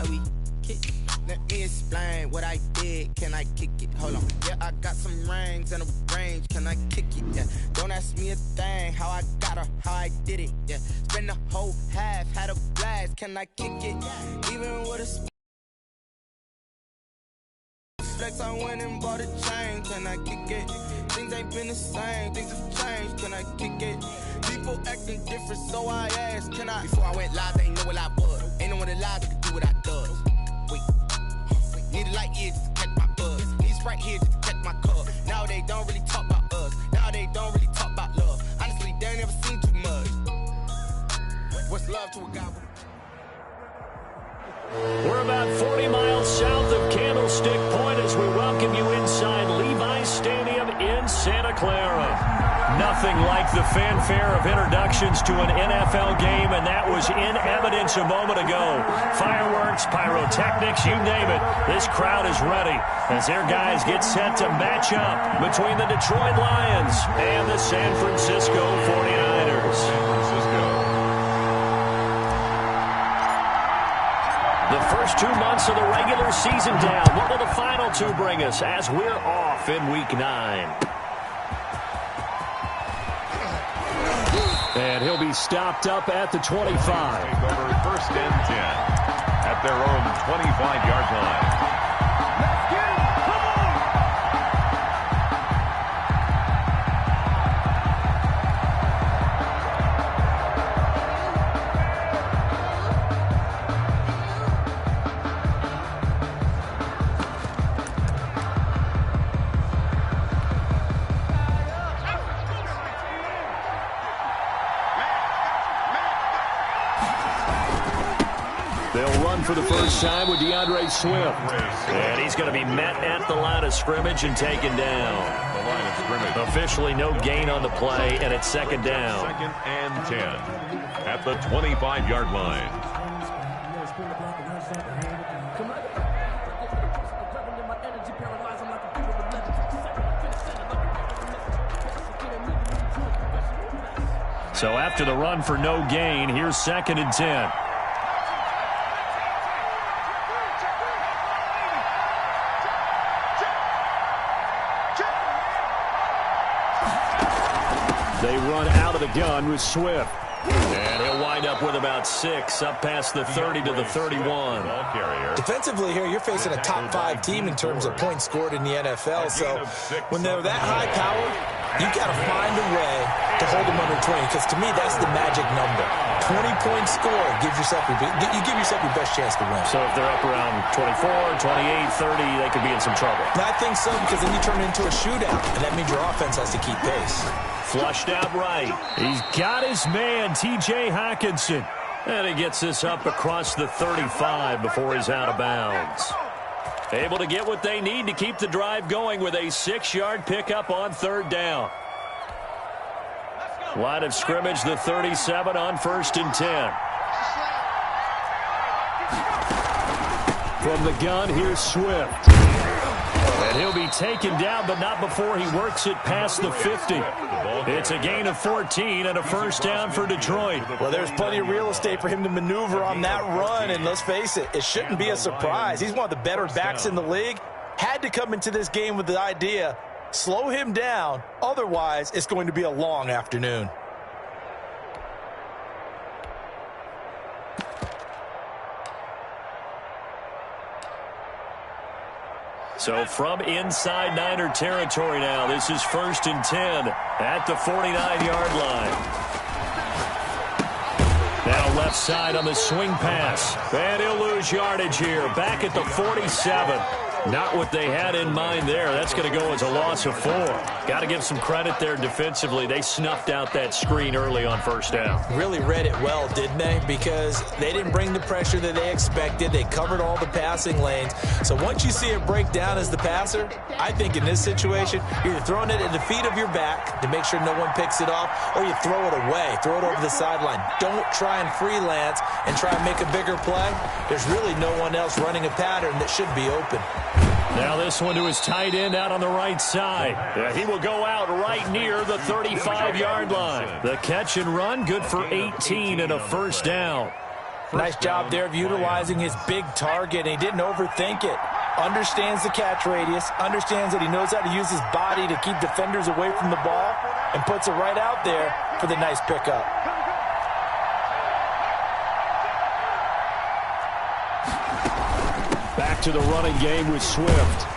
how we kick. Let me explain what I did. Can I kick it? Hold on. Yeah, I got some rings and a range. Can I kick it? Yeah. Don't ask me a thing. How I got her, how I did it. Yeah. Spend the whole half, had a blast. Can I kick it? Even with a flex, I went and bought a chain. Can I kick it? Things ain't been the same. Things have changed. Can I kick it? People acting different, so I asked. Can I? Before I went live, they ain't know what I was. Ain't no one alive that could do what I does. Wait. Need a light here just to catch my buzz. Need Sprite here just to catch my cup. Now they don't really talk about us. Now they don't really talk about love. Honestly, they ain't never seen too much. What's love to a guy? We're about 40 miles south of Candlestick Point as we welcome you inside Levi's Stadium in Santa Clara. Nothing like the fanfare of introductions to an NFL game, and that was in evidence a moment ago. Fireworks, pyrotechnics, you name it. This crowd is ready as their guys get set to match up between the Detroit Lions and the San Francisco 49ers. The first 2 months of the regular season down. What will the final two bring us as we're off in Week 9? And he'll be stopped up at the 25. Over first and 10 at their own 25-yard line. For the first time with DeAndre Swift. And he's going to be met at the line of scrimmage and taken down. The line of scrimmage. Officially no gain on the play, and it's second down. Second and 10 at the 25-yard line. So after the run for no gain, here's second and 10. They run out of the gun with Swift. And he'll wind up with about 6, up past the 30 to the 31. Defensively here, you're facing a top 5 team in terms of points scored in the NFL. So when they're that high powered, you got to find a way to hold them under 20. Because to me, that's the magic number. 20-point score gives yourself you give yourself your best chance to win. So if they're up around 24, 28, 30, they could be in some trouble. I think so, because then you turn it into a shootout, and that means your offense has to keep pace. Flushed out right. He's got his man, T.J. Hockenson. And he gets this up across the 35 before he's out of bounds. Able to get what they need to keep the drive going with a 6-yard pickup on third down. Line of scrimmage, the 37 on first and 10. From the gun, here's Swift. And he'll be taken down, but not before he works it past the 50. It's a gain of 14 and a first down for Detroit. Well, there's plenty of real estate for him to maneuver on that run, and let's face it, it shouldn't be a surprise. He's one of the better backs in the league. Had to come into this game with the idea, slow him down, otherwise it's going to be a long afternoon. So from inside Niner territory now, this is first and 10 at the 49-yard line. Now left side on the swing pass. And he'll lose yardage here. Back at the 47. Not what they had in mind there. That's going to go as a loss of 4. Got to give some credit there defensively. They snuffed out that screen early on first down. Really read it well, didn't they? Because they didn't bring the pressure that they expected. They covered all the passing lanes. So once you see it break down as the passer, I think in this situation, you're either throwing it at the feet of your back to make sure no one picks it off, or you throw it away. Throw it over the sideline. Don't try and freelance and try and make a bigger play. There's really no one else running a pattern that should be open. Now this one to his tight end out on the right side. He will go out right near the 35-yard line. The catch and run, good for 18 and a first down. Nice job there of utilizing his big target, and he didn't overthink it. Understands the catch radius, understands that he knows how to use his body to keep defenders away from the ball, and puts it right out there for the nice pickup. Back to the running game with Swift.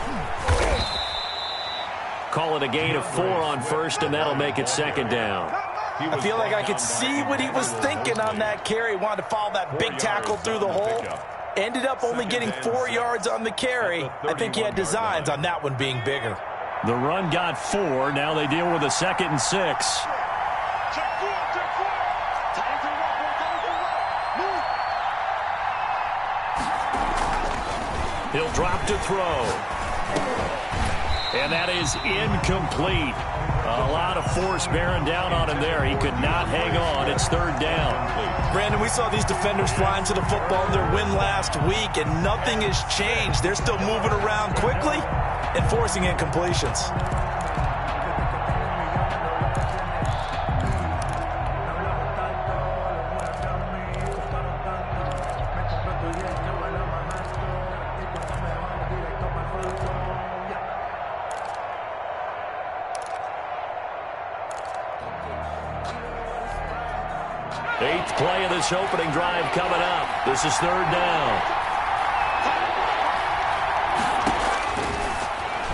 Call it a gain of 4 on first, and that'll make it second down. I feel like I could see what he was thinking on that carry. Wanted to follow that big tackle through the hole. Ended up only getting 4 yards on the carry. I think he had designs on that one being bigger. The run got 4. Now they deal with a 2nd and 6. He'll drop to throw. And that is incomplete. A lot of force bearing down on him there. He could not hang on. It's 3rd down. Brandon, we saw these defenders flying to the football in their win last week, and nothing has changed. They're still moving around quickly and forcing incompletions. Eighth play of this opening drive coming up. This is 3rd down.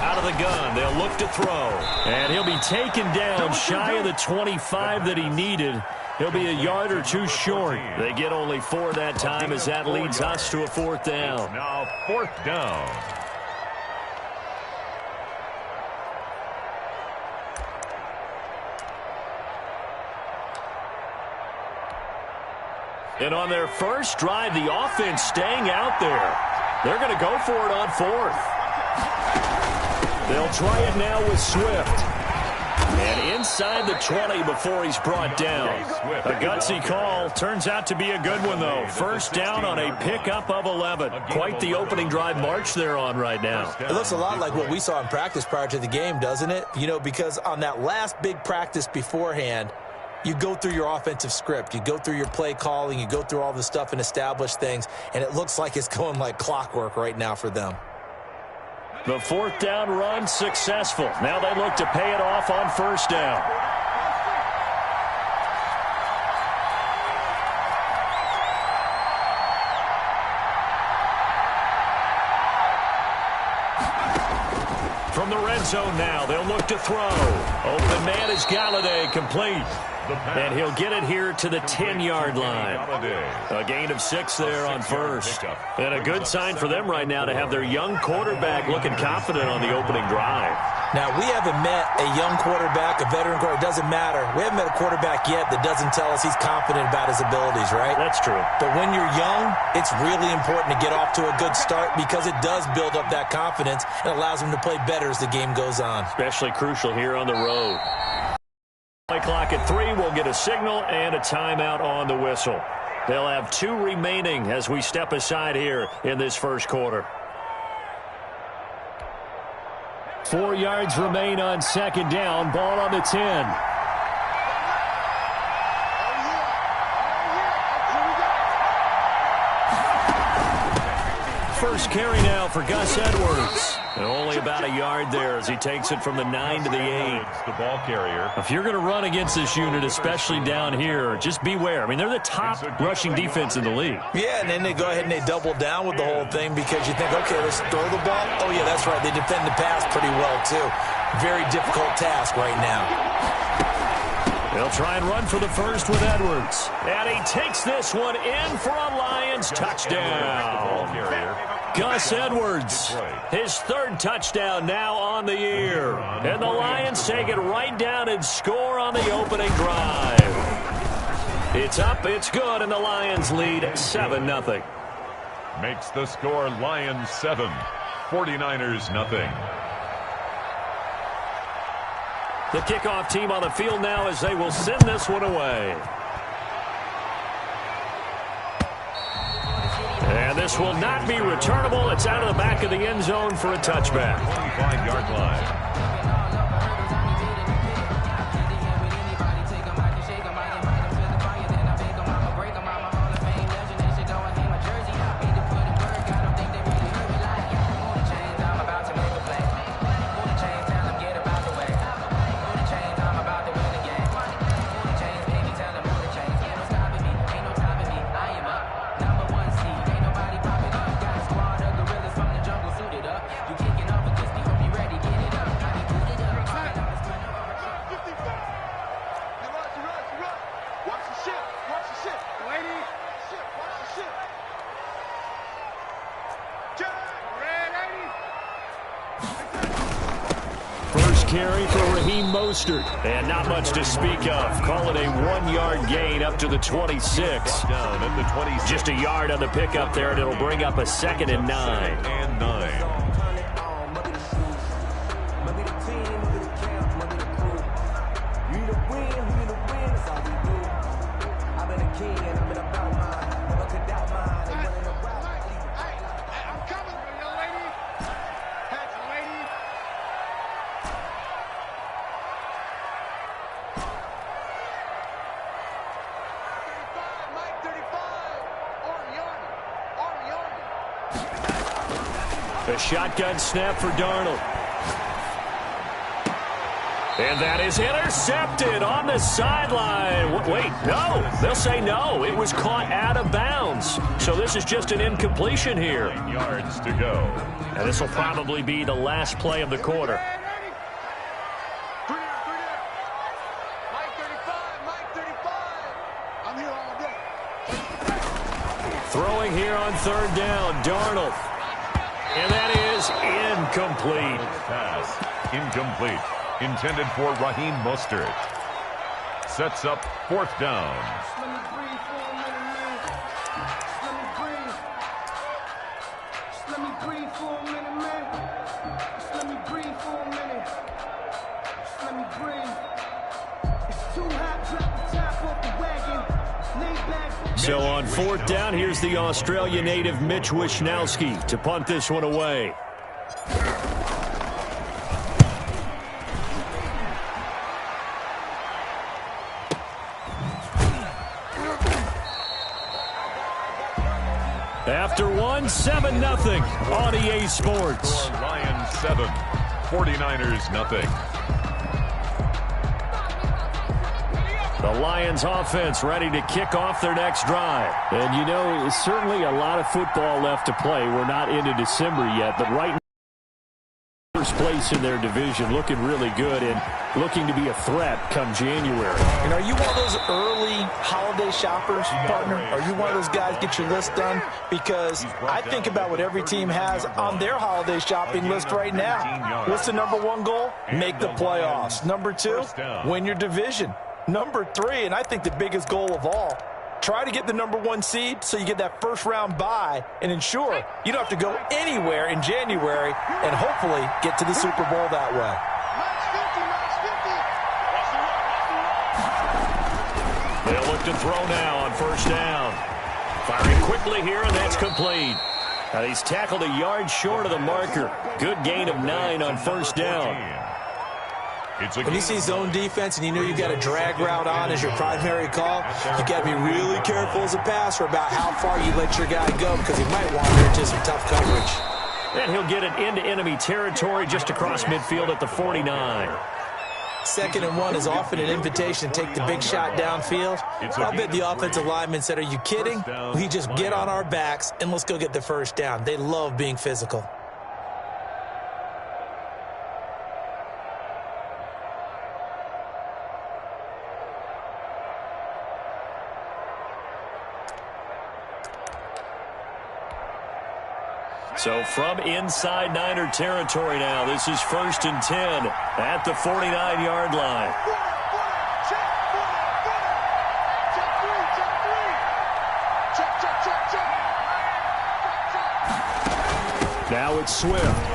Out of the gun, they'll look to throw. And he'll be taken down shy of the 25 that he needed. He'll be a yard or 2 short. They get only 4 that time as that leads us to a 4th down. Now 4th down. And on their first drive, the offense staying out there. They're going to go for it on 4th. They'll try it now with Swift. And inside the 20 before he's brought down. A gutsy call. Turns out to be a good one, though. First down on a pickup of 11. Quite the opening drive march they're on right now. It looks a lot like what we saw in practice prior to the game, doesn't it? You know, because on that last big practice beforehand, you go through your offensive script. You go through your play calling. You go through all the stuff and establish things. And it looks like it's going like clockwork right now for them. The 4th down run successful. Now they look to pay it off on 1st down. From the red zone now, they'll look to throw. Open man is Galladay, complete. And he'll get it here to the 10-yard line. A gain of 6 there on first. And a good sign for them right now to have their young quarterback looking confident on the opening drive. Now, we haven't met a young quarterback, a veteran quarterback. It doesn't matter. We haven't met a quarterback yet that doesn't tell us he's confident about his abilities, right? That's true. But when you're young, it's really important to get off to a good start because it does build up that confidence and allows him to play better as the game goes on. Especially crucial here on the road. Play clock at 3. We'll get a signal and a timeout on the whistle. They'll have 2 remaining as we step aside here in this first quarter. 4 yards remain on 2nd down. Ball on the 10. First carry now for Gus Edwards. And only about a yard there as he takes it from the 9 to the 8. The ball carrier. If you're going to run against this unit, especially down here, just beware. I mean, they're the top rushing defense in the league. Yeah, and then they go ahead and they double down with the whole thing because you think, okay, let's throw the ball. Oh, yeah, that's right. They defend the pass pretty well, too. Very difficult task right now. They'll try and run for the first with Edwards. And he takes this one in for a Lions touchdown. Gus Edwards, his 3rd touchdown now on the year. And the Lions take it right down and score on the opening drive. It's up, it's good, and the Lions lead 7-0. Makes the score Lions 7, 49ers nothing. The kickoff team on the field now as they will send this one away. And this will not be returnable. It's out of the back of the end zone for a touchback. 25-yard line. carry for Raheem Mostert. And not much to speak of. Call it a 1-yard gain up to the 26. Down at the 26. Just a yard on the pickup there, and it'll bring up a 2nd and 9. And 9. A shotgun snap for Darnold. And that is intercepted on the sideline. Wait, no. They'll say no. It was caught out of bounds. So this is just an incompletion here. 9 yards to go. And this will probably be the last play of the quarter. Throwing here on 3rd down, Darnold. And that is incomplete. Pass incomplete. Intended for Raheem Mostert. Sets up 4th down. So on 4th down, here's the Australia native Mitch Wishnowsky to punt this one away. After 7-0 on EA Sports. Lions 7, 49ers nothing. The Lions offense ready to kick off their next drive. And, you know, certainly a lot of football left to play. We're not into December yet, but right now, first place in their division, looking really good and looking to be a threat come January. And are you one of those early holiday shoppers, partner? Are you one of those guys get your list done? Because I think about what every team has on their holiday shopping list right now. What's the #1 goal? Make the playoffs. #2, win your division. #3, and I think the biggest goal of all, try to get the #1 seed so you get that first-round bye and ensure you don't have to go anywhere in January and hopefully get to the Super Bowl that way. They'll look to throw now on 1st down. Firing quickly here, and that's complete. Now he's tackled a yard short of the marker. Good gain of 9 on 1st down. When you see zone defense and you know you've got a drag route on as your primary call, you got to be really careful as a passer about how far you let your guy go because he might wander into some tough coverage. And he'll get it into enemy territory just across midfield at the 49. 2nd and 1 is often an invitation to take the big shot downfield. I bet the offensive lineman said, are you kidding? We just get on our backs and let's go get the 1st down. They love being physical. So from inside Niner territory now, this is 1st and 10 at the 49-yard line. Now it's Swift.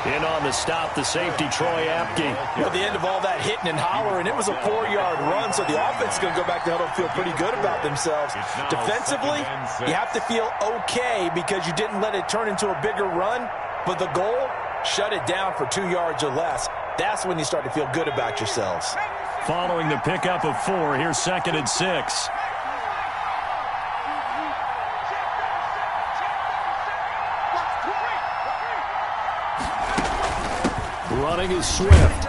In on the stop, the safety, Troy Apke. At the end of all that hitting and hollering, it was a 4-yard run, so the offense is going to go back to huddle and feel pretty good about themselves. Defensively, you have to feel okay because you didn't let it turn into a bigger run, but the goal, shut it down for 2 yards or less. That's when you start to feel good about yourselves. Following the pickup of 4, here's 2nd and 6. Running is Swift.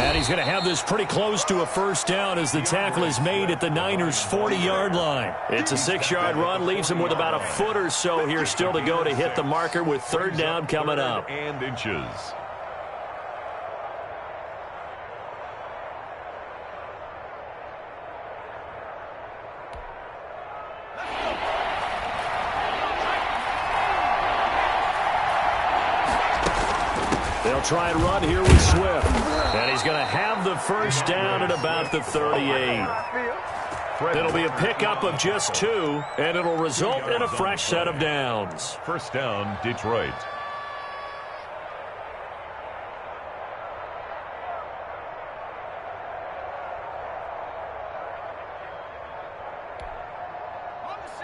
And he's going to have this pretty close to a 1st down as the tackle is made at the Niners' 40-yard line. It's a 6-yard run, leaves him with about a foot or so here still to go to hit the marker with 3rd down coming up. And inches. They'll try and run here with Swift. And he's going to have the first down at about the 38. It'll be a pickup of just 2, and it'll result in a fresh set of downs. First down, Detroit.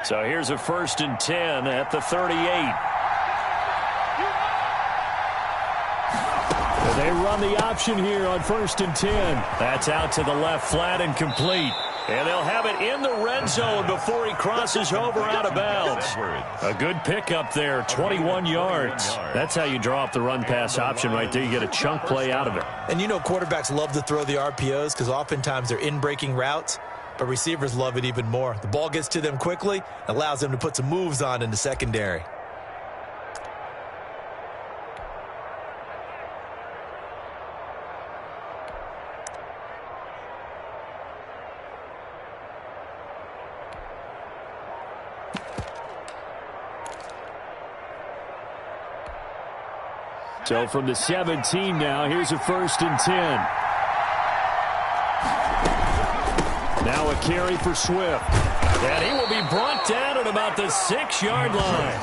So here's a 1st and 10 at the 38. They run the option here on 1st and 10. That's out to the left flat and complete. And they'll have it in the red zone before he crosses over out of bounds. A good pickup there, 21 yards. That's how you draw up the run-pass option right there. You get a chunk play out of it. And you know quarterbacks love to throw the RPOs because oftentimes they're in-breaking routes, but receivers love it even more. The ball gets to them quickly, allows them to put some moves on in the secondary. So from the 17 now, here's a 1st and 10. Now a carry for Swift. And he will be brought down at about the 6-yard line.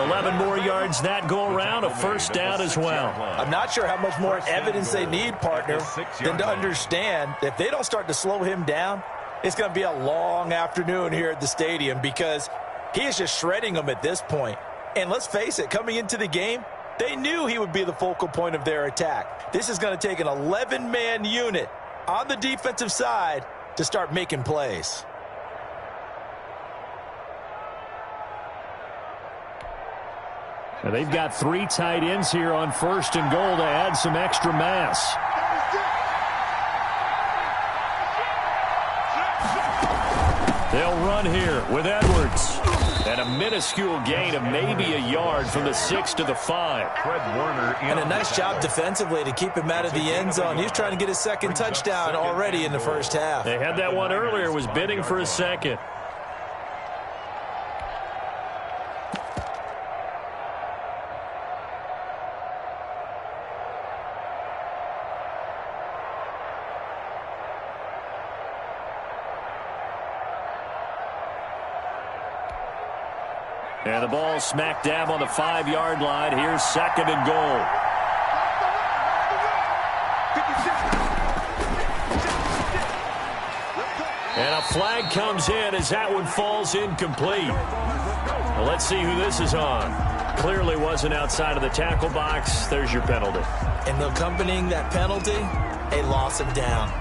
11 more yards that go around, a first down as well. I'm not sure how much more evidence they need, partner, than to understand that if they don't start to slow him down, it's going to be a long afternoon here at the stadium because he is just shredding them at this point. And let's face it, coming into the game, they knew he would be the focal point of their attack. This is going to take an 11-man unit on the defensive side to start making plays. Now they've got 3 tight ends here on 1st and goal to add some extra mass. They'll run here with Edwards. And a minuscule gain of maybe a yard from the 6 to the 5. Fred Warner. And a nice job defensively to keep him out of the end zone. He was trying to get his second touchdown already in the first half. They had that one earlier, was bidding for a second. And the ball smack dab on the 5-yard line. Here's 2nd and goal. And a flag comes in as that one falls incomplete. Well, let's see who this is on. Clearly wasn't outside of the tackle box. There's your penalty. And accompanying that penalty, a loss of down.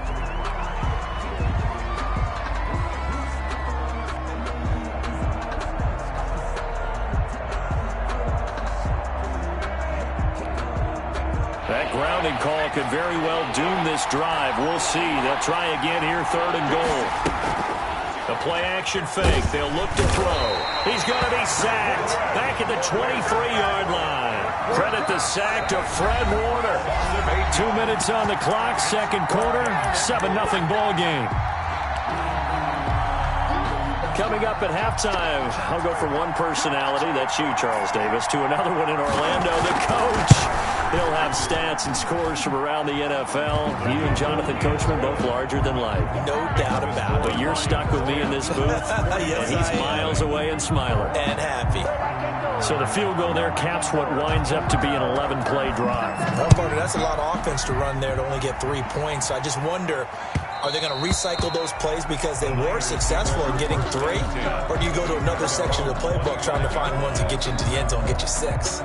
That grounding call could very well doom this drive. We'll see. They'll try again here, 3rd and goal. The play-action fake. They'll look to throw. He's going to be sacked. Back at the 23-yard line. Credit the sack to Fred Warner. 2 minutes on the clock, 2nd quarter, 7-0 ball game. Coming up at halftime, I'll go from one personality, that's you, Charles Davis, to another one in Orlando, the coach. He'll have stats and scores from around the NFL. You and Jonathan Coachman, both larger than life. No doubt about it. But you're stuck with me in this booth, yes, and he's miles away and smiling. And happy. So the field goal there caps what winds up to be an 11-play drive. Well, partner, that's a lot of offense to run there to only get 3 points. So I just wonder, are they going to recycle those plays because they were successful in getting 3? Or do you go to another section of the playbook trying to find ones that get you into the end zone, get you 6?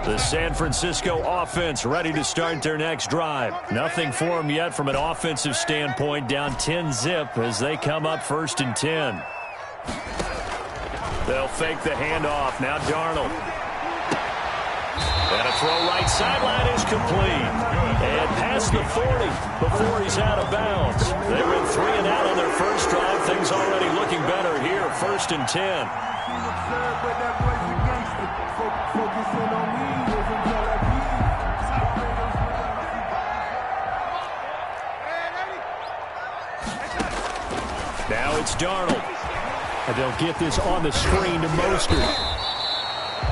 The San Francisco offense ready to start their next drive. Nothing for them yet from an offensive standpoint, down 10-zip as they come up 1st and 10. They'll fake the handoff. Now Darnold. And a throw right sideline is complete. And past the 40 before he's out of bounds. They went 3 and out on their first drive. Things already looking better here, 1st and 10. Now it's Darnold. And they'll get this on the screen to Mostert.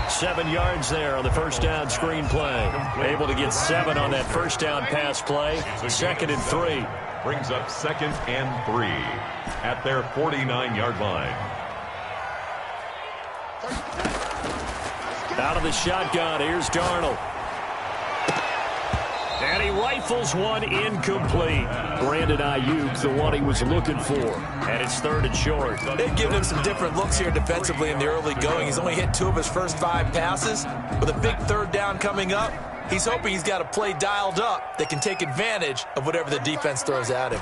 7 yards there on the first down screen play. Able to get 7 on that first down pass play. 2nd and 3. Brings up 2nd and 3 at their 49-yard line. Out of the shotgun, here's Darnold. And he rifles one incomplete. Brandon Ayuk, the one he was looking for. And it's 3rd and short. They've given him some different looks here defensively in the early going. He's only hit 2 of his first 5 passes. With a big 3rd down coming up, he's hoping he's got a play dialed up that can take advantage of whatever the defense throws at him.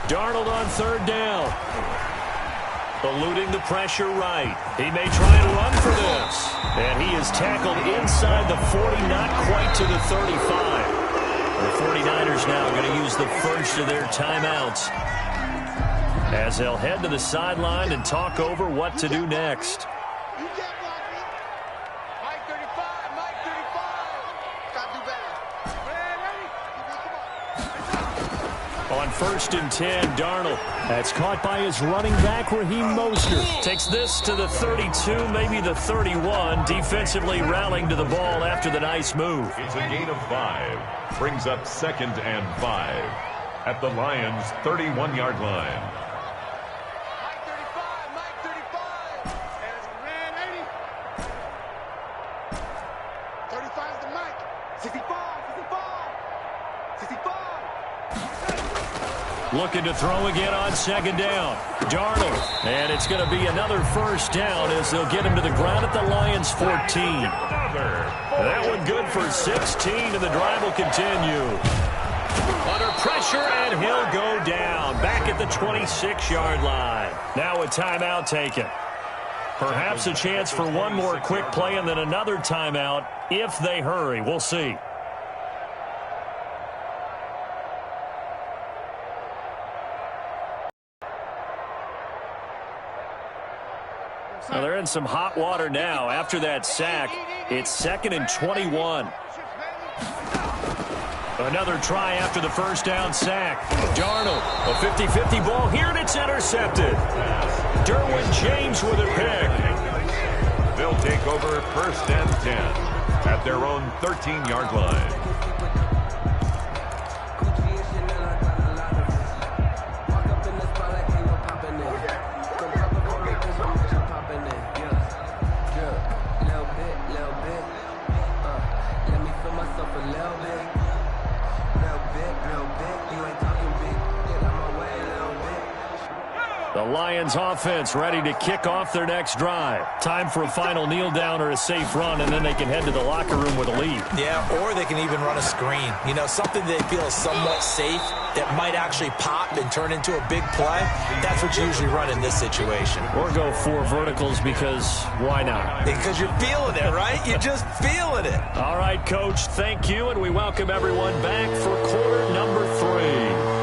Darnold on 3rd down. Eluding the pressure right. He may try and run for this. And he is tackled inside the 40, not quite to the 35. The 49ers now going to use the first of their timeouts as they'll head to the sideline and talk over what to do next. On 1st and 10, Darnold. That's caught by his running back, Raheem Mostert. Takes this to the 32, maybe the 31. Defensively rallying to the ball after the nice move. It's a gain of 5. Brings up 2nd and 5 at the Lions' 31-yard line. Looking to throw again on 2nd down. Darnold. And it's going to be another first down as they'll get him to the ground at the Lions' 14. That one good for 16, and the drive will continue. Under pressure, and he'll go down. Back at the 26-yard line. Now a timeout taken. Perhaps a chance for one more quick play and then another timeout if they hurry. We'll see. Well, they're in some hot water now. After that sack, it's 2nd and 21. Another try after the first down sack. Darnold, a 50-50 ball here, and it's intercepted. Derwin James with a pick. They'll take over 1st and 10 at their own 13-yard line. The Lions offense ready to kick off their next drive. Time for a final kneel down or a safe run, and then they can head to the locker room with a lead. Yeah, or they can even run a screen. You know, something they feel is somewhat safe that might actually pop and turn into a big play. That's what you usually run in this situation. Or go 4 verticals because why not? Because you're feeling it, right? You're just feeling it. All right, Coach, thank you, and we welcome everyone back for quarter number 3.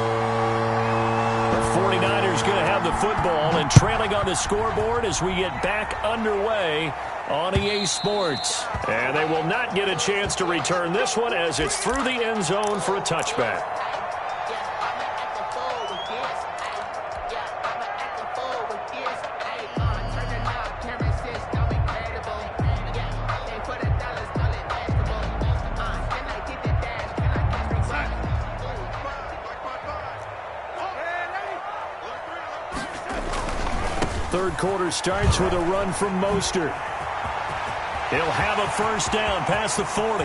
49ers going to have the football and trailing on the scoreboard as we get back underway on EA Sports. And they will not get a chance to return this one as it's through the end zone for a touchback. Third quarter starts with a run from Mostert. He'll have a first down past the 40.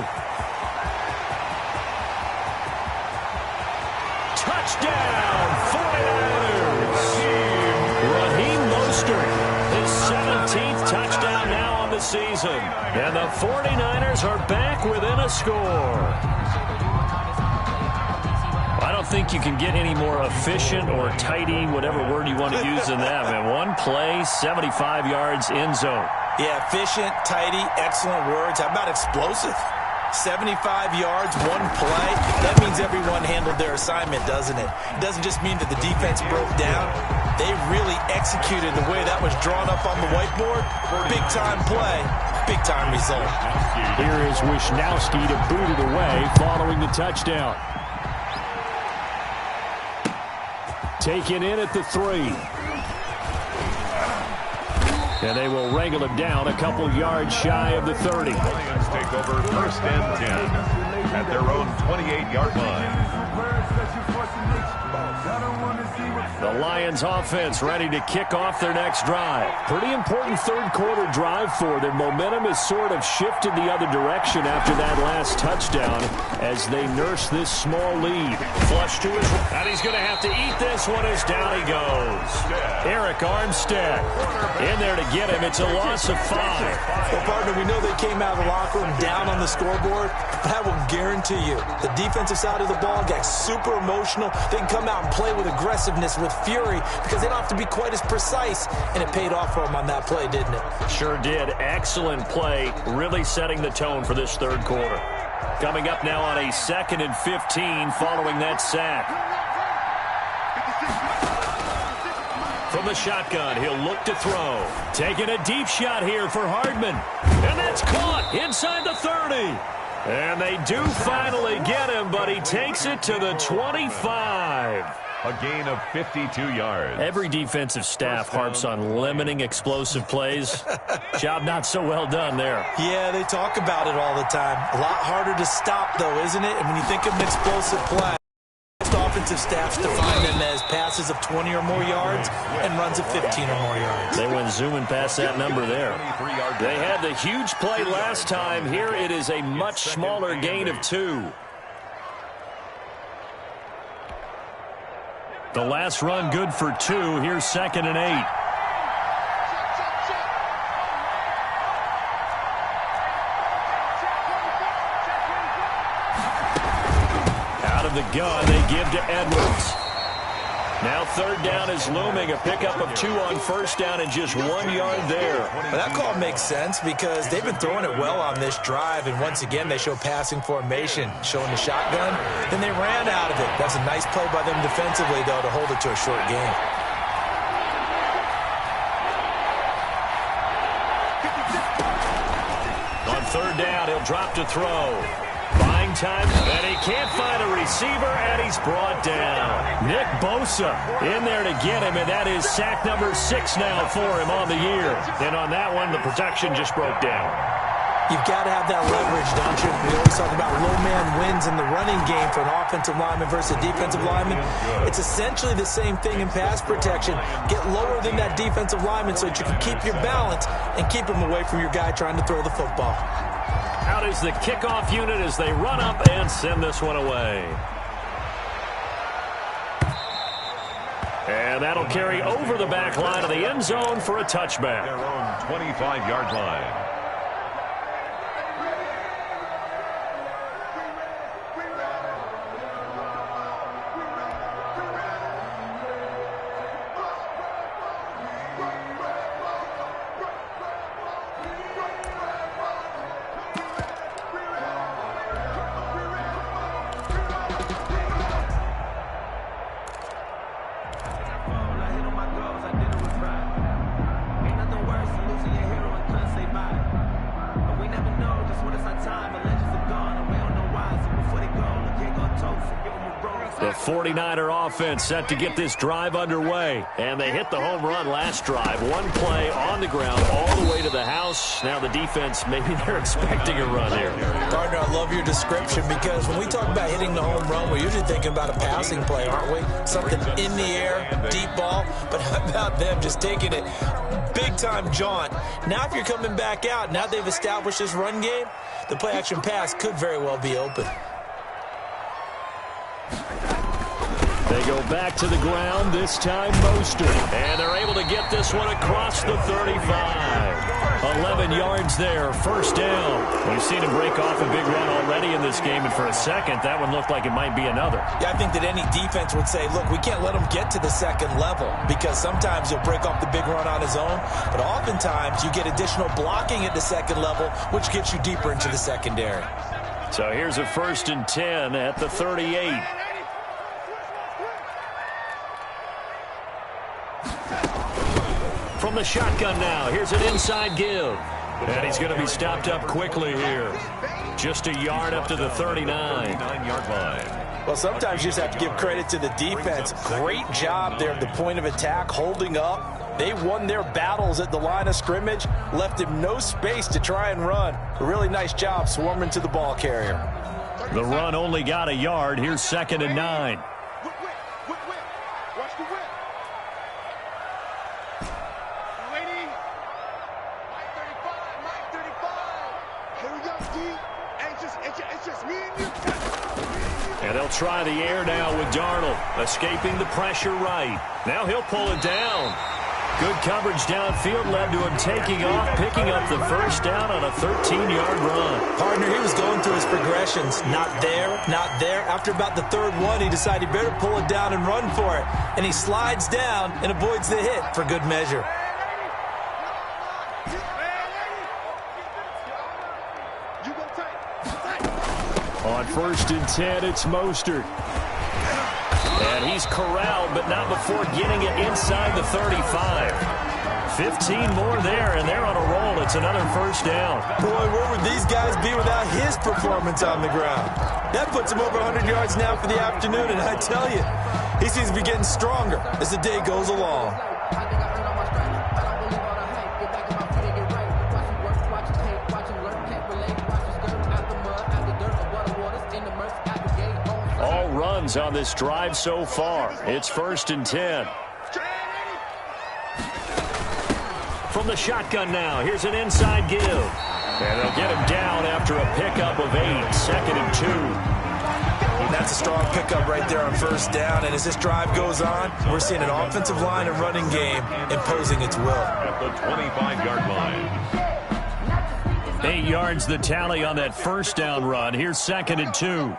Touchdown, 49ers! Raheem Mostert, his 17th touchdown now on the season. And the 49ers are back within a score. I don't think you can get any more efficient or tidy, whatever word you want to use in that, man. One play, 75 yards, end zone. Yeah, efficient, tidy, excellent words. How about explosive? 75 yards, one play. That means everyone handled their assignment, doesn't it? It doesn't just mean that the defense broke down. They really executed the way that was drawn up on the whiteboard. Big-time play, big-time result. Here is Wisnowski to boot it away following the touchdown. Taken in at the 3. And they will wrangle him down a couple yards shy of the 30. Lions take over 1st and 10 at their own 28-yard line. The Lions offense ready to kick off their next drive. Pretty important third-quarter drive for them. Momentum has sort of shifted the other direction after that last touchdown as they nurse this small lead. Flush to his right, and he's going to have to eat this one as down he goes. Eric Armstead in there to get him. It's a loss of 5. Well, partner, we know they came out of the locker room down on the scoreboard, but I will guarantee you the defensive side of the ball got super emotional. They can come out and play with aggressiveness, with fury, because they don't have to be quite as precise, and it paid off for them on that play, didn't it? Sure did. Excellent play, really setting the tone for this third quarter. Coming up now on a 2nd and 15 following that sack. From the shotgun, he'll look to throw. Taking a deep shot here for Hardman. And that's caught inside the 30. And they do finally get him, but he takes it to the 25. A gain of 52 yards. Every defensive staff harps on limiting explosive plays. Job not so well done there. Yeah, they talk about it all the time. A lot harder to stop, though, isn't it? And when you think of an explosive play, most offensive staffs define them as passes of 20 or more yards and runs of 15 or more yards. They went zooming past that number there. They had the huge play last time. Here it is a much smaller gain of 2. The last run good for 2. Here's 2nd and 8. Out of the gun, they give to Edwards. Now 3rd down is looming. A pickup of 2 on 1st down and just 1 yard there. Well, that call makes sense because they've been throwing it well on this drive, and once again they show passing formation, showing the shotgun. Then they ran out of it. That's a nice play by them defensively, though, to hold it to a short game. On 3rd down, he'll drop to throw. Buying time, and he can't find a receiver, and he's brought down. Nick Bosa in there to get him, and that is sack number 6 now for him on the year. And on that one, the protection just broke down. You've got to have that leverage, don't you? We always talk about low man wins in the running game for an offensive lineman versus a defensive lineman. It's essentially the same thing in pass protection. Get lower than that defensive lineman so that you can keep your balance and keep him away from your guy trying to throw the football. Out is the kickoff unit as they run up and send this one away. And that'll carry over the back line of the end zone for a touchback. Their own 25-yard line. The 49er offense set to get this drive underway. And they hit the home run last drive. One play on the ground all the way to the house. Now the defense, maybe they're expecting a run here. Gardner, I love your description because when we talk about hitting the home run, we're usually thinking about a passing play, aren't we? Something in the air, deep ball. But how about them just taking it big-time jaunt? Now if you're coming back out, now they've established this run game, the play-action pass could very well be open. They go back to the ground, this time Mostert. And they're able to get this one across the 35. 11 yards there, 1st down. We've seen him break off a big run already in this game, and for a second, that one looked like it might be another. Yeah, I think that any defense would say, look, we can't let him get to the second level because sometimes he'll break off the big run on his own, but oftentimes you get additional blocking at the second level, which gets you deeper into the secondary. So here's a 1st and 10 at the 38. From the shotgun now, here's an inside give. And he's going to be stopped up quickly here. Just a yard up to the 39-yard line. Well, sometimes you just have to give credit to the defense. Great job there at the point of attack, holding up. They won their battles at the line of scrimmage, left him no space to try and run. A really nice job swarming to the ball carrier. The run only got a yard. Here's 2nd and 9. And they'll try the air now with Darnold, escaping the pressure right. Now he'll pull it down. Good coverage downfield led to him taking off, picking up the 1st down on a 13-yard run. Partner, he was going through his progressions. Not there, not there. After about the 3rd one, he decided he better pull it down and run for it. And he slides down and avoids the hit for good measure. On 1st and 10, it's Mostert. And he's corralled, but not before getting it inside the 35. 15 more there, and they're on a roll. It's another 1st down. Boy, where would these guys be without his performance on the ground? That puts him over 100 yards now for the afternoon, and I tell you, he seems to be getting stronger as the day goes along. Runs on this drive so far. It's 1st and 10. From the shotgun now, here's an inside give. And they'll get him down after a pickup of 8, 2nd and 2. That's a strong pickup right there on 1st down. And as this drive goes on, we're seeing an offensive line and running game imposing its will. At the 25-yard line. 8 yards the tally on that 1st down run. Here's 2nd and 2.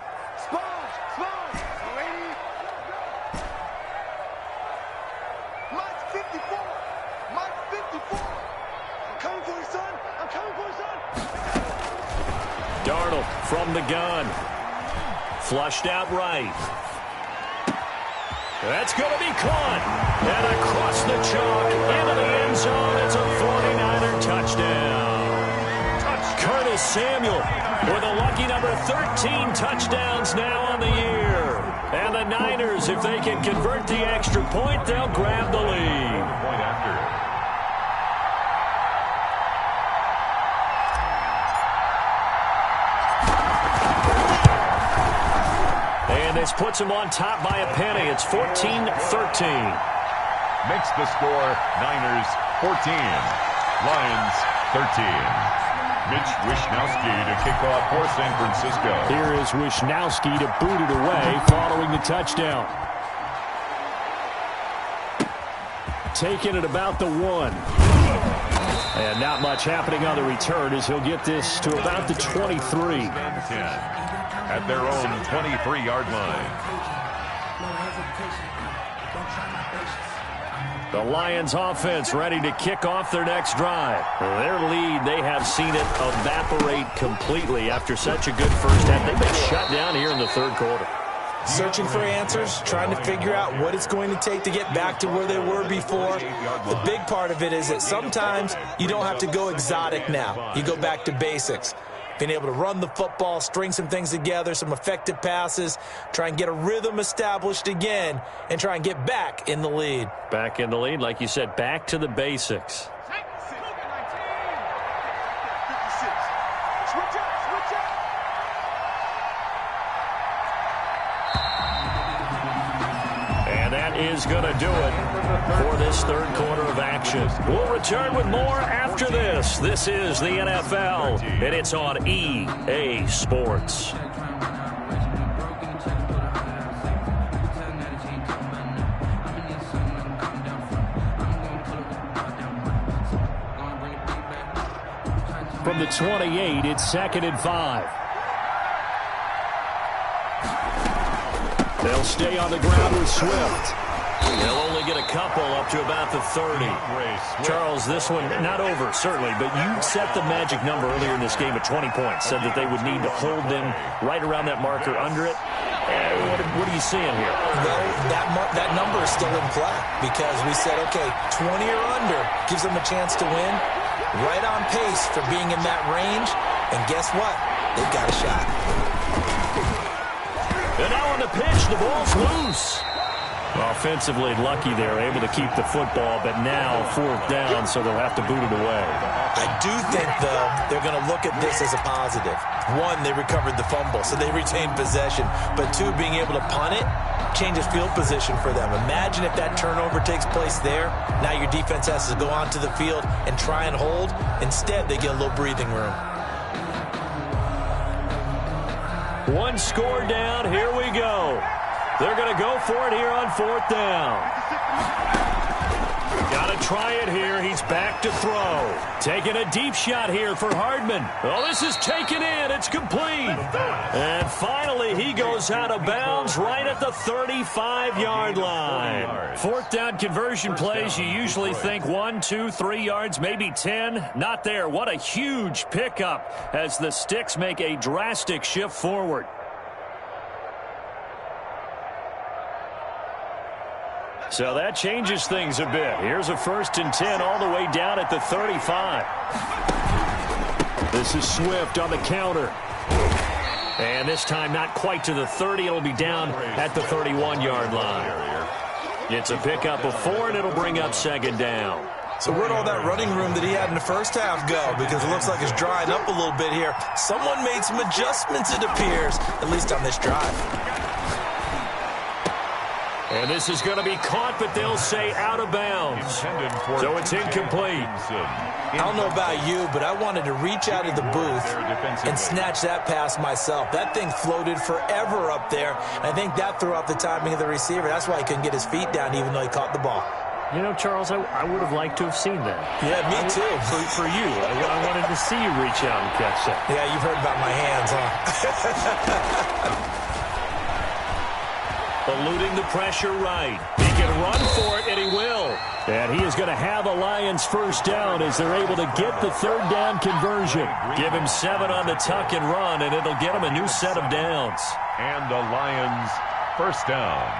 Darnold from the gun. Flushed out right. That's going to be caught. And across the chalk into the end zone. It's a 49er touchdown. Curtis Samuel with a lucky number 13 touchdowns now on the year. And the Niners, if they can convert the extra point, they'll grab the lead. Point after. And this puts them on top by a penny. It's 14-13. Makes the score Niners 14, Lions 13. Mitch Wishnowsky to kick off for San Francisco. Here is Wishnowsky to boot it away following the touchdown. Taking it about the 1. And not much happening on the return as he'll get this to about the 23. At their own 23-yard line. The Lions offense ready to kick off their next drive. Their lead, they have seen it evaporate completely after such a good first half. They've been shut down here in the 3rd quarter. Searching for answers, trying to figure out what it's going to take to get back to where they were before. The big part of it is that sometimes you don't have to go exotic now. You go back to basics. Being able to run the football, string some things together, some effective passes, try and get a rhythm established again, and try and get back in the lead. Back in the lead, like you said, back to the basics. And that is going to do it for this 3rd quarter of action. We'll return with more after this. This is the NFL, and it's on EA Sports. From the 28, it's 2nd and 5. They'll stay on the ground with Swift. They'll only get a couple up to about the 30. Charles, this one not over, certainly, but you set the magic number earlier in this game at 20 points, said that they would need to hold them right around that marker under it. What are you seeing here? Well, that number is still in play because we said, okay, 20 or under gives them a chance to win. Right on pace for being in that range. And guess what? They've got a shot. And now on the pitch, the ball's loose. Offensively lucky they're able to keep the football, but now 4th down, so they'll have to boot it away. I do think, though, they're going to look at this as a positive. One, they recovered the fumble, so they retained possession. But two, being able to punt it changes field position for them. Imagine if that turnover takes place there. Now your defense has to go onto the field and try and hold. Instead, they get a little breathing room. One score down. Here we go. They're going to go for it here on 4th down. Got to try it here. He's back to throw. Taking a deep shot here for Hardman. Oh, this is taken in. It's complete. And finally, he goes out of bounds right at the 35-yard line. 4th down conversion plays, you usually think 1, 2, 3 yards, maybe 10. Not there. What a huge pickup as the Sticks make a drastic shift forward. So that changes things a bit. Here's a 1st and 10 all the way down at the 35. This is Swift on the counter. And this time not quite to the 30. It'll be down at the 31-yard line. It's a pickup of 4, and it'll bring up 2nd down. So where'd all that running room that he had in the first half go? Because it looks like it's drying up a little bit here. Someone made some adjustments, it appears, at least on this drive. And this is going to be caught, but they'll say out of bounds. So it's incomplete. I don't know about you, but I wanted to reach out of the booth and snatch that pass myself. That thing floated forever up there. And I think that threw off the timing of the receiver. That's why he couldn't get his feet down even though he caught the ball. You know, Charles, I would have liked to have seen that. Yeah, me too. For you. I wanted to see you reach out and catch that. Yeah, you've heard about my hands, huh? Eluding the pressure right. He can run for it, and he will. And he is going to have a Lions 1st down as they're able to get the 3rd down conversion. Give him 7 on the tuck and run, and it'll get him a new set of downs. And the Lions 1st down.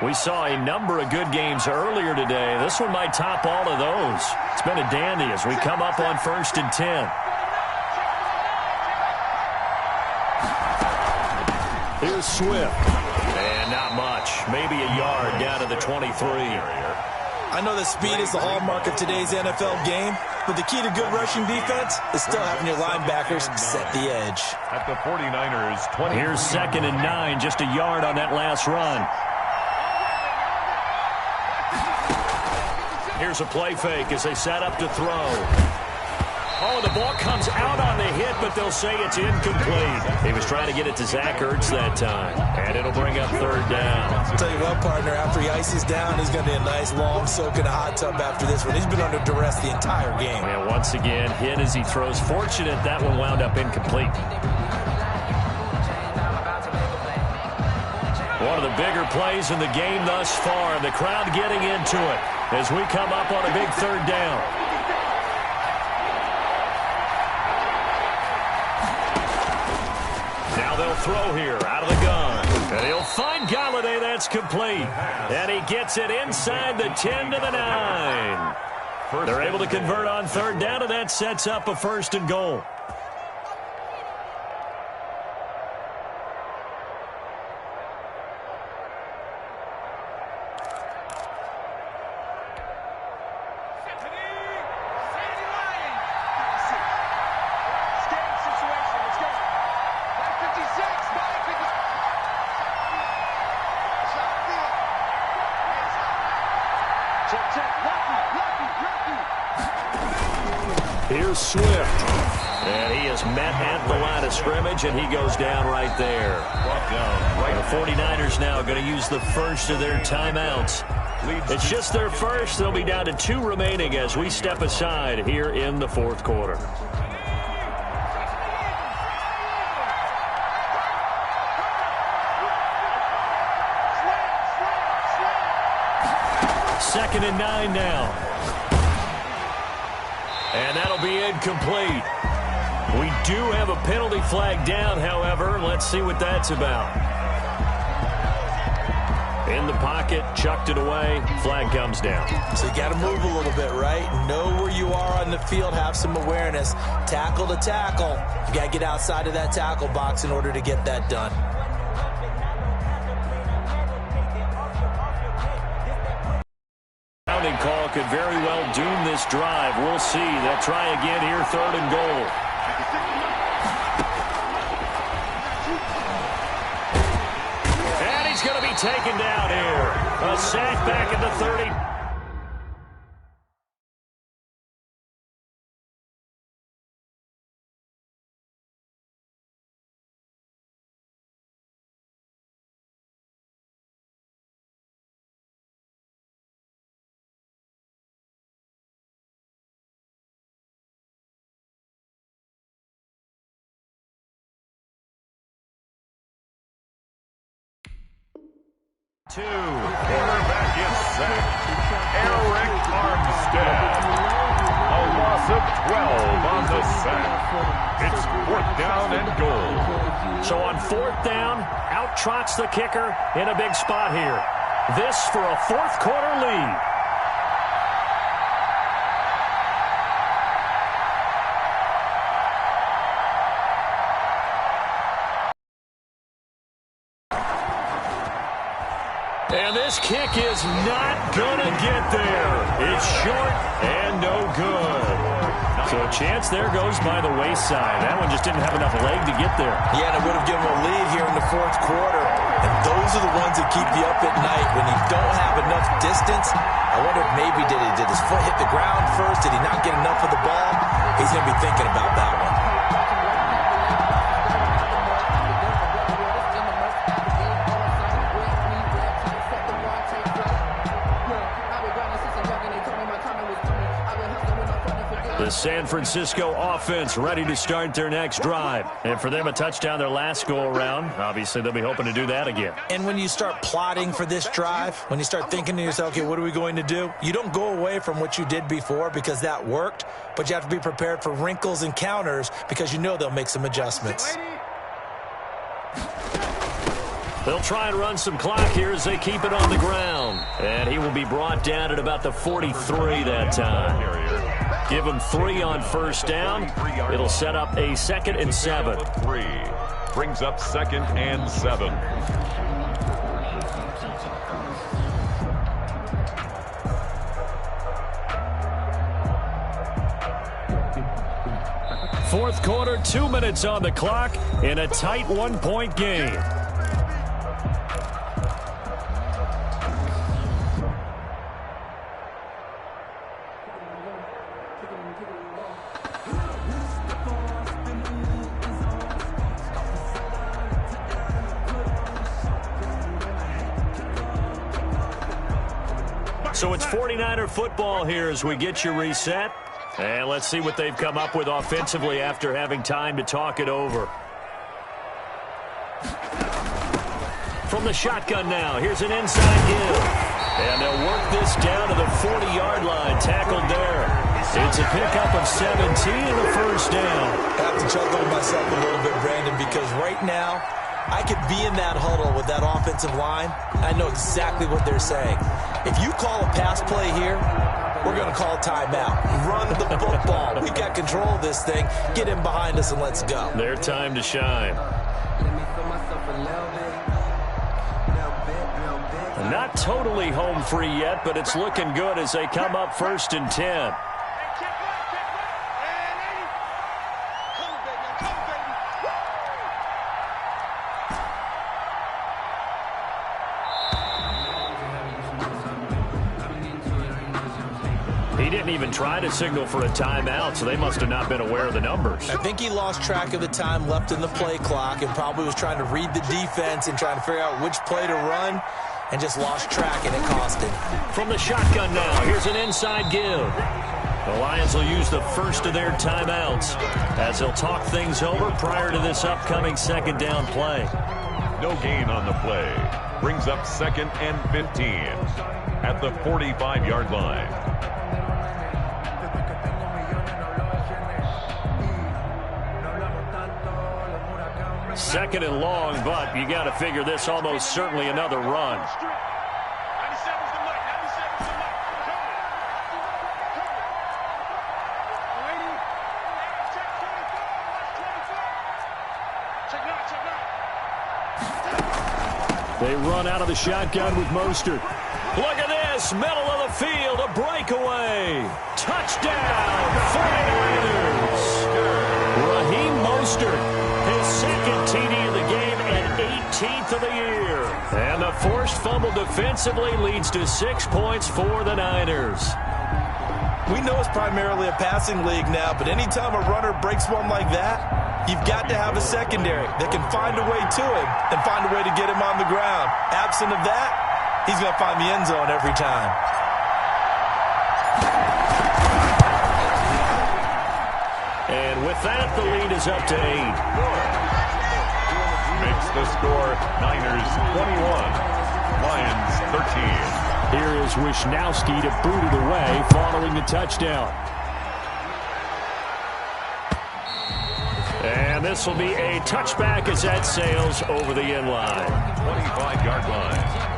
We saw a number of good games earlier today. This one might top all of those. It's been a dandy as we come up on 1st and 10. Here's Swift. And not much. Maybe a yard down to the 23. I know that speed is the hallmark of today's NFL game, but the key to good rushing defense is still having your linebackers set the edge. At the 49ers, 20. Here's 2nd and 9, just a yard on that last run. Here's a play fake as they set up to throw. Oh, the ball comes out on the hit, but they'll say it's incomplete. He was trying to get it to Zach Ertz that time, and it'll bring up 3rd down. I'll tell you what, partner, after he ices down, he's going to be a nice long soak in a hot tub after this one. He's been under duress the entire game. And once again, hit as he throws. Fortunate that one wound up incomplete. One of the bigger plays in the game thus far. The crowd getting into it as we come up on a big 3rd down. Now they'll throw here out of the gun. And he'll find Galladay. That's complete. And he gets it inside the 10 to the 9. They're able to convert on 3rd down, and that sets up a 1st and goal. Here's Swift. And he is met at the line of scrimmage, and he goes down right there. The 49ers now going to use the first of their timeouts. It's just their first. They'll be down to 2 remaining as we step aside here in the 4th quarter. 2nd and 9 now. And that'll be incomplete. We do have a penalty flag down, however. Let's see what that's about. In the pocket, chucked it away, flag comes down. So you got to move a little bit, right? Know where you are on the field, have some awareness. Tackle to tackle. You got to get outside of that tackle box in order to get that done. Grounding call could very well doom this drive. We'll see. They'll try again here, 3rd and goal. Going to be taken down here. A sack back at the 30. Quarterback is sacked. Eric Armstead. A loss of 12 on the sack. It's 4th down and goal. So on 4th down, out trots the kicker in a big spot here. This for a 4th quarter lead. And this kick is not going to get there. It's short and no good. So a chance there goes by the wayside. That one just didn't have enough leg to get there. Yeah, and it would have given them a lead here in the 4th quarter. And those are the ones that keep you up at night when you don't have enough distance. I wonder if maybe did his foot hit the ground first? Did he not get enough of the ball? He's going to be thinking about that one. The San Francisco offense ready to start their next drive. And for them, a touchdown their last go-around. Obviously, they'll be hoping to do that again. And when you start plotting for this drive, when you start thinking to yourself, okay, what are we going to do? You don't go away from what you did before because that worked, but you have to be prepared for wrinkles and counters because you know they'll make some adjustments. They'll try and run some clock here as they keep it on the ground. And he will be brought down at about the 43 that time. Give him 3 on 1st down. It'll set up a 2nd and 7. 3 brings up 2nd and 7. Fourth quarter, 2 minutes on the clock in a tight 1-point game. So it's 49er football here as we get you reset. And let's see what they've come up with offensively after having time to talk it over. From the shotgun now, here's an inside give. And they'll work this down to the 40-yard line, tackled there. It's a pickup of 17 and a 1st down. I have to chuckle to myself a little bit, Brandon, because right now I could be in that huddle with that offensive line. I know exactly what they're saying. If you call a pass play here, we're going to call a timeout. Run the football. We got control of this thing. Get in behind us and let's go. Their time to shine. Not totally home free yet, but it's looking good as they come up 1st and 10. He didn't even try to signal for a timeout, so they must have not been aware of the numbers. I think he lost track of the time left in the play clock and probably was trying to read the defense and trying to figure out which play to run and just lost track, and it cost him. From the shotgun now, here's an inside give. The Lions will use the first of their timeouts as they'll talk things over prior to this upcoming 2nd down play. No gain on the play. Brings up 2nd and 15. at the 45-yard line. Second and long, but you got to figure this almost certainly another run. They run out of the shotgun with Mostert. Look at this, middle of the field, a breakaway. Touchdown, 49ers. Raheem Mostert, his second TD of the game and 18th of the year. And the forced fumble defensively leads to 6 points for the Niners. We know it's primarily a passing league now, but anytime a runner breaks one like that, you've got to have a secondary that can find a way to him and find a way to get him on the ground. Absent of that, he's going to find the end zone every time. And with that, the lead is up to 8. Makes the score Niners 21, Lions 13. Here is Wishnowski to boot it away following the touchdown. And this will be a touchback as that sails over the end line. 25-yard line.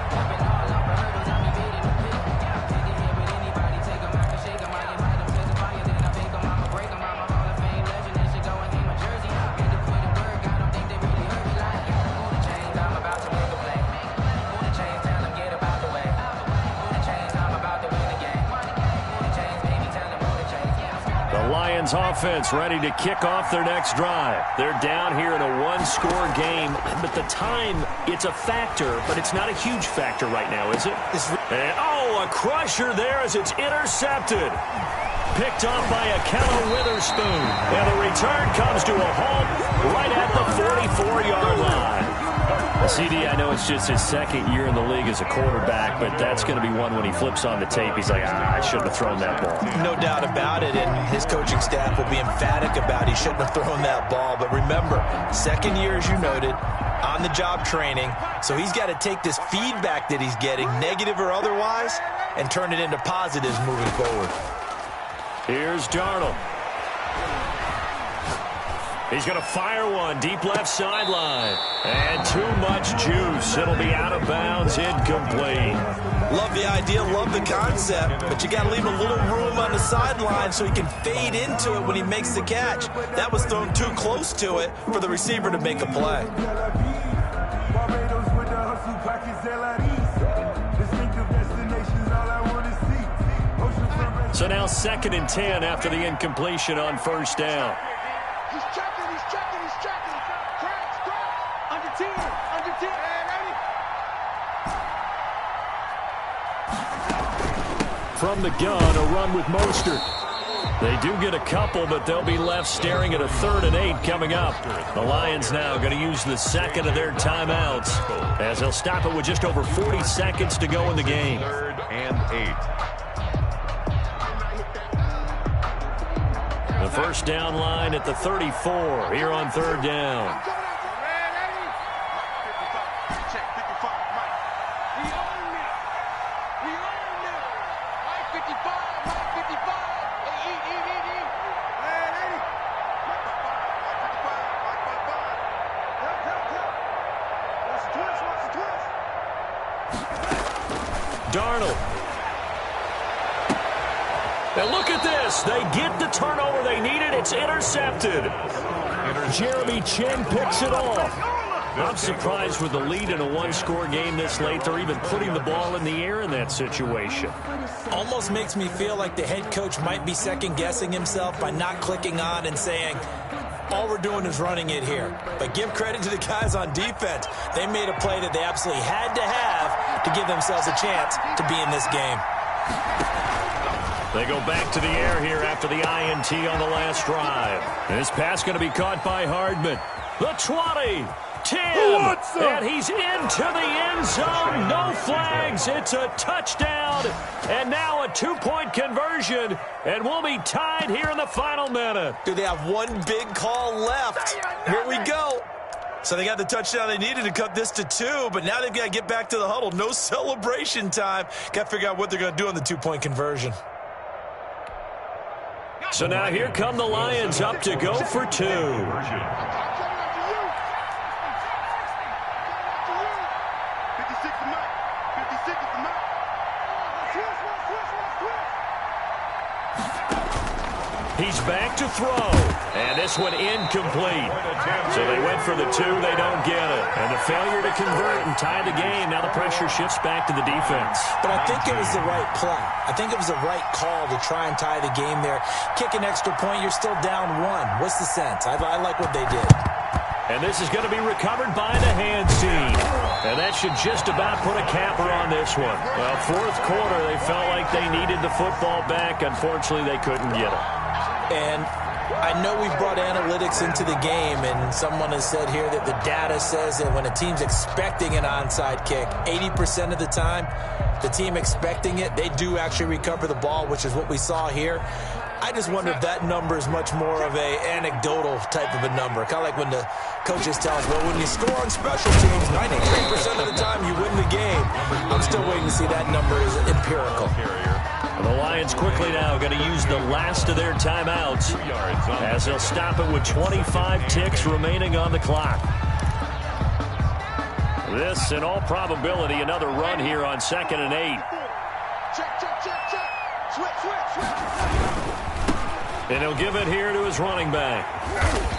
Offense ready to kick off their next drive. They're down here in a one-score game, but the time, it's a factor, but it's not a huge factor right now, is it? And, oh, a crusher there as it's intercepted. Picked off by Akello Witherspoon. And the return comes to a halt right at the 44-yard line. CD, I know it's just his second year in the league as a quarterback, but that's going to be one when he flips on the tape. He's like, I shouldn't have thrown that ball. No doubt about it, and his coaching staff will be emphatic about he shouldn't have thrown that ball. But remember, second year, as you noted, on-the-job training, so he's got to take this feedback that he's getting, negative or otherwise, and turn it into positives moving forward. Here's Darnold. He's going to fire one deep left sideline. And too much juice. It'll be out of bounds, incomplete. Love the idea, love the concept, but you got to leave a little room on the sideline so he can fade into it when he makes the catch. That was thrown too close to it for the receiver to make a play. So now 2nd and 10 after the incompletion on first down. He's checking. Cracks. Under 10. Ready? From the gun, a run with Mostert. They do get a couple, but they'll be left staring at a 3rd and 8 coming up. The Lions now going to use the second of their timeouts as they'll stop it with just over 40 seconds to go in the game. 3rd and 8. The first down line at the 34 here on 3rd down. Darnold. And look at this. They get the turnover they needed. It's intercepted. Jeremy Chin picks it off. I'm surprised with the lead in a one-score game this late. They're even putting the ball in the air in that situation. Almost makes me feel like the head coach might be second-guessing himself by not clicking on and saying, all we're doing is running it here. But give credit to the guys on defense. They made a play that they absolutely had to have to give themselves a chance to be in this game. They go back to the air here after the INT on the last drive. This pass going to be caught by Hardman. The 20, 10, and he's into the end zone. No flags. It's a touchdown, and now a 2-point conversion, and we'll be tied here in the final minute. Do they have one big call left? Here we go. So they got the touchdown they needed to cut this to 2, but now they've got to get back to the huddle. No celebration time. Got to figure out what they're going to do on the 2-point conversion. So now here come the Lions up to go for 2. He's back to throw. And this one incomplete. So they went for the 2. They don't get it. And the failure to convert and tie the game. Now the pressure shifts back to the defense. But I think it was the right play. I think it was the right call to try and tie the game there. Kick an extra point, you're still down 1. What's the sense? I like what they did. And this is going to be recovered by the hands team. And that should just about put a capper on this one. Well, fourth quarter, they felt like they needed the football back. Unfortunately, they couldn't get it. And I know we've brought analytics into the game, and someone has said here that the data says that when a team's expecting an onside kick, 80% of the time, the team expecting it, they do actually recover the ball, which is what we saw here. I just wonder if that number is much more of a anecdotal type of a number. Kind of like when the coaches tell us, well, when you score on special teams, 93% of the time you win the game. I'm still waiting to see that number is empirical. The Lions quickly now going to use the last of their timeouts as they'll stop it with 25 ticks remaining on the clock. This, in all probability, another run here on 2nd and 8. Check. Switch. And he'll give it here to his running back.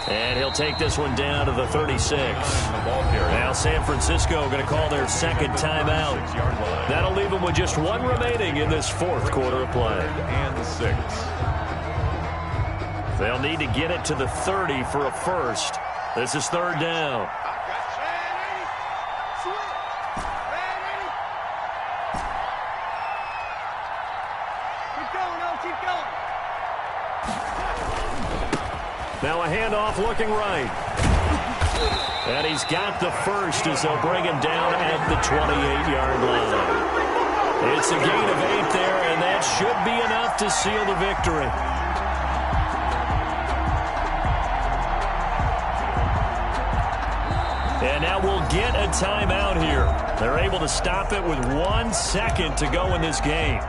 And he'll take this one down to the 36. Now San Francisco going to call their second timeout. That'll leave them with just 1 remaining in this fourth quarter of play. And 6. They'll need to get it to the 30 for a first. This is 3rd down. Now a handoff looking right. And he's got the first as they'll bring him down at the 28-yard line. It's a gain of 8 there, and that should be enough to seal the victory. And now we'll get a timeout here. They're able to stop it with 1 second to go in this game.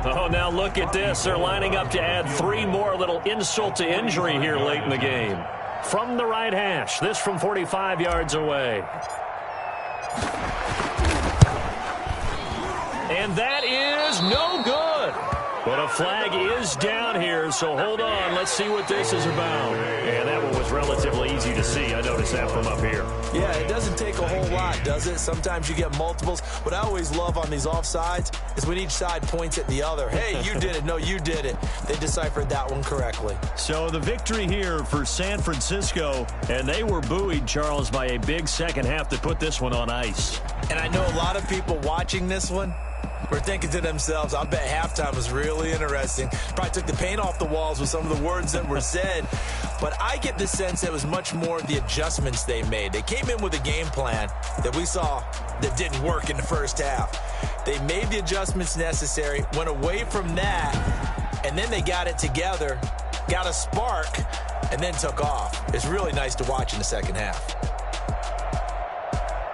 Oh, now look at this. They're lining up to add 3 more, little insult to injury here late in the game. From the right hash, this from 45 yards away. And that is no good. But a flag is down here, so hold on. Let's see what this is about. And that one was relatively easy to see. I noticed that from up here. Yeah, it doesn't take a whole lot, does it? Sometimes you get multiples. What I always love on these offsides is when each side points at the other. Hey, you did it. No, you did it. They deciphered that one correctly. So the victory here for San Francisco, and they were buoyed, Charles, by a big second half to put this one on ice. And I know a lot of people watching this one were thinking to themselves, I bet halftime was really interesting. Probably took the paint off the walls with some of the words that were said. But I get the sense it was much more the adjustments they made. They came in with a game plan that we saw that didn't work in the first half. They made the adjustments necessary, went away from that, and then they got it together, got a spark, and then took off. It's really nice to watch in the second half.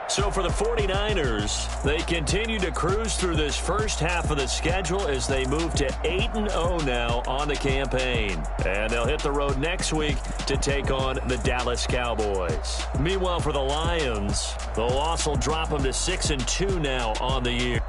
So for the 49ers, they continue to cruise through this first half of the schedule as they move to 8-0 now on the campaign. And they'll hit the road next week to take on the Dallas Cowboys. Meanwhile, for the Lions, the loss will drop them to 6-2 now on the year.